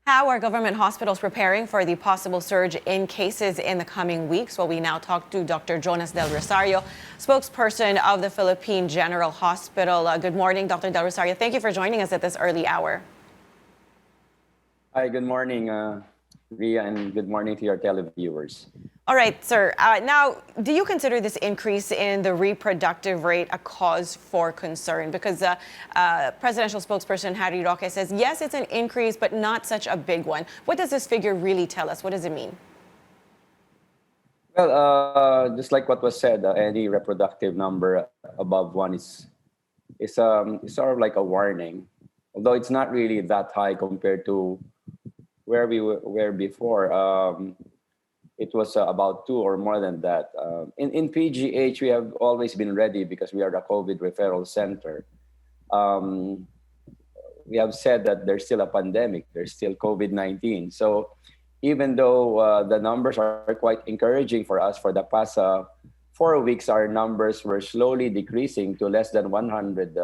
How are government hospitals preparing for the possible surge in cases in the coming weeks? Well, we now talk to Dr. Jonas Del Rosario, spokesperson of the Philippine General Hospital. Good morning, Dr. Del Rosario. Thank you for joining us at this early hour. Hi, good morning, Ria, and good morning to your televiewers. All right, sir. Now, do you consider this increase in the reproductive rate a cause for concern? Because presidential spokesperson Harry Roque says, yes, it's an increase, but not such a big one. What does this figure really tell us? What does it mean? Well, just like what was said, any reproductive number above one is sort of like a warning, although it's not really that high compared to where we were before. It was about 2 or more than that. In PGH, we have always been ready because we are the COVID referral center. We have said that there's still a pandemic, there's still COVID-19. So even though the numbers are quite encouraging for us, for the past 4 weeks, our numbers were slowly decreasing to less than 100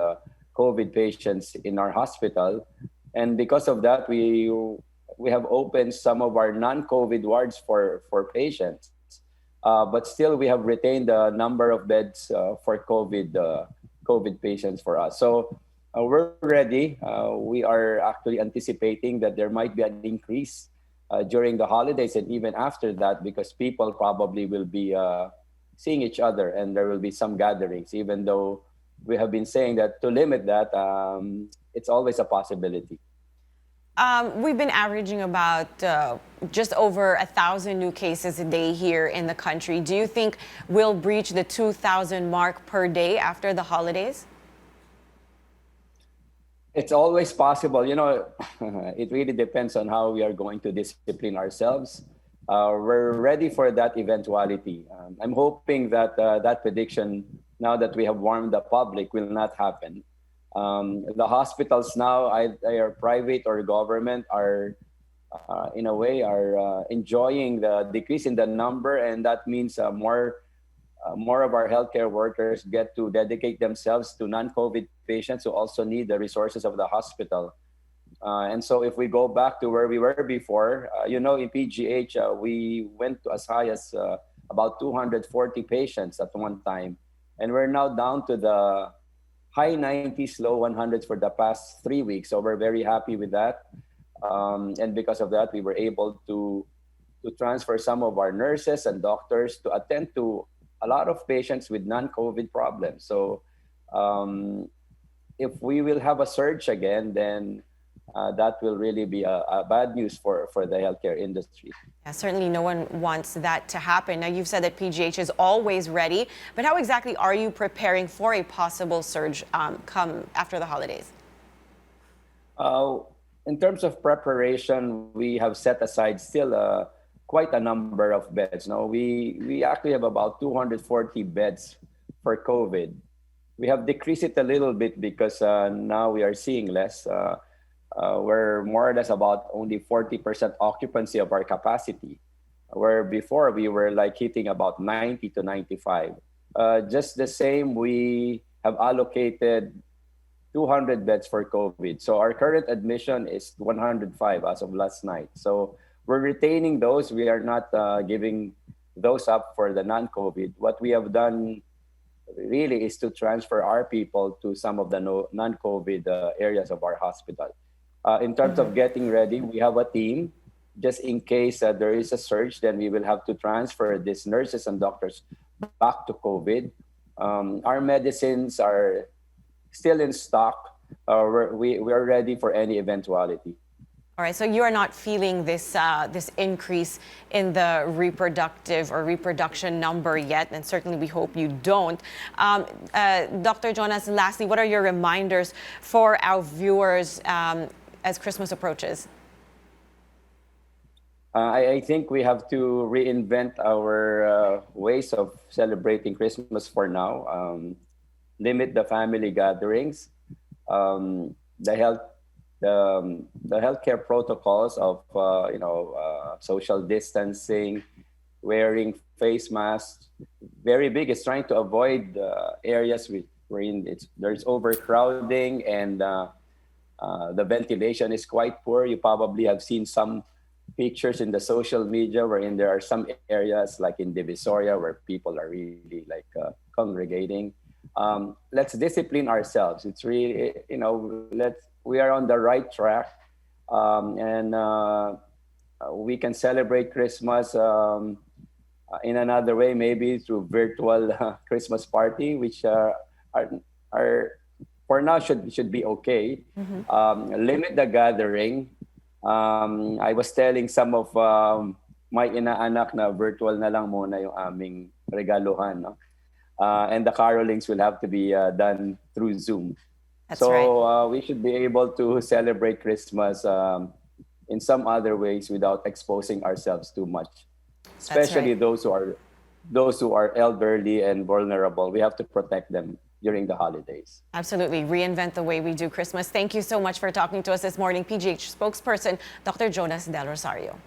COVID patients in our hospital. And because of that, we have opened some of our non-COVID wards for patients, but still we have retained the number of beds for COVID patients for us. So we're ready. We are actually anticipating that there might be an increase during the holidays and even after that, because people probably will be seeing each other and there will be some gatherings, even though we have been saying that to limit that, it's always a possibility. We've been averaging about just over 1,000 new cases a day here in the country. Do you think we'll breach the 2,000 mark per day after the holidays? It's always possible. You know, it really depends on how we are going to discipline ourselves. We're ready for that eventuality. I'm hoping that that prediction, now that we have warned the public, will not happen. The hospitals now, either private or government, are in a way are enjoying the decrease in the number, and that means more of our healthcare workers get to dedicate themselves to non-COVID patients who also need the resources of the hospital. And so if we go back to where we were before, in PGH, we went to as high as about 240 patients at one time. And we're now down to the high 90s, low 100s for the past 3 weeks. So we're very happy with that. And because of that, we were able to transfer some of our nurses and doctors to attend to a lot of patients with non-COVID problems. So if we will have a surge again, then that will really be a bad news for the healthcare industry. Yeah, certainly no one wants that to happen. Now, you've said that PGH is always ready, but how exactly are you preparing for a possible surge come after the holidays? In terms of preparation, we have set aside still quite a number of beds. Now, we actually have about 240 beds for COVID. We have decreased it a little bit because now we are seeing less. We're more or less about only 40% occupancy of our capacity, where before we were like hitting about 90 to 95. Just the same, we have allocated 200 beds for COVID. So our current admission is 105 as of last night. So we're retaining those. We are not giving those up for the non-COVID. What we have done really is to transfer our people to some of the non-COVID areas of our hospital. In terms of getting ready, we have a team. Just in case there is a surge, then we will have to transfer these nurses and doctors back to COVID. Our medicines are still in stock. We are ready for any eventuality. All right, so you are not feeling this increase in the reproductive or reproduction number yet, and certainly we hope you don't. Dr. Jonas, lastly, what are your reminders for our viewers as Christmas approaches? I think we have to reinvent our ways of celebrating Christmas for now. Limit the family gatherings. The healthcare protocols of social distancing, wearing face masks. Very big is trying to avoid areas wherein there's overcrowding and The ventilation is quite poor. You probably have seen some pictures in the social media wherein there are some areas like in Divisoria where people are really like congregating. Let's discipline ourselves. It's really, we are on the right track, and we can celebrate Christmas in another way, maybe through virtual Christmas party, which are for now should be okay. Limit the gathering. I was telling some of my inaanak na virtual na lang muna yung aming regaluhan, no? And the carolings will have to be done through Zoom. That's right. So we should be able to celebrate Christmas in some other ways without exposing ourselves too much. Especially right. those who are elderly and vulnerable. We have to protect them during the holidays. Absolutely. Reinvent the way we do Christmas. Thank you so much for talking to us this morning, PGH spokesperson, Dr. Jonas Del Rosario.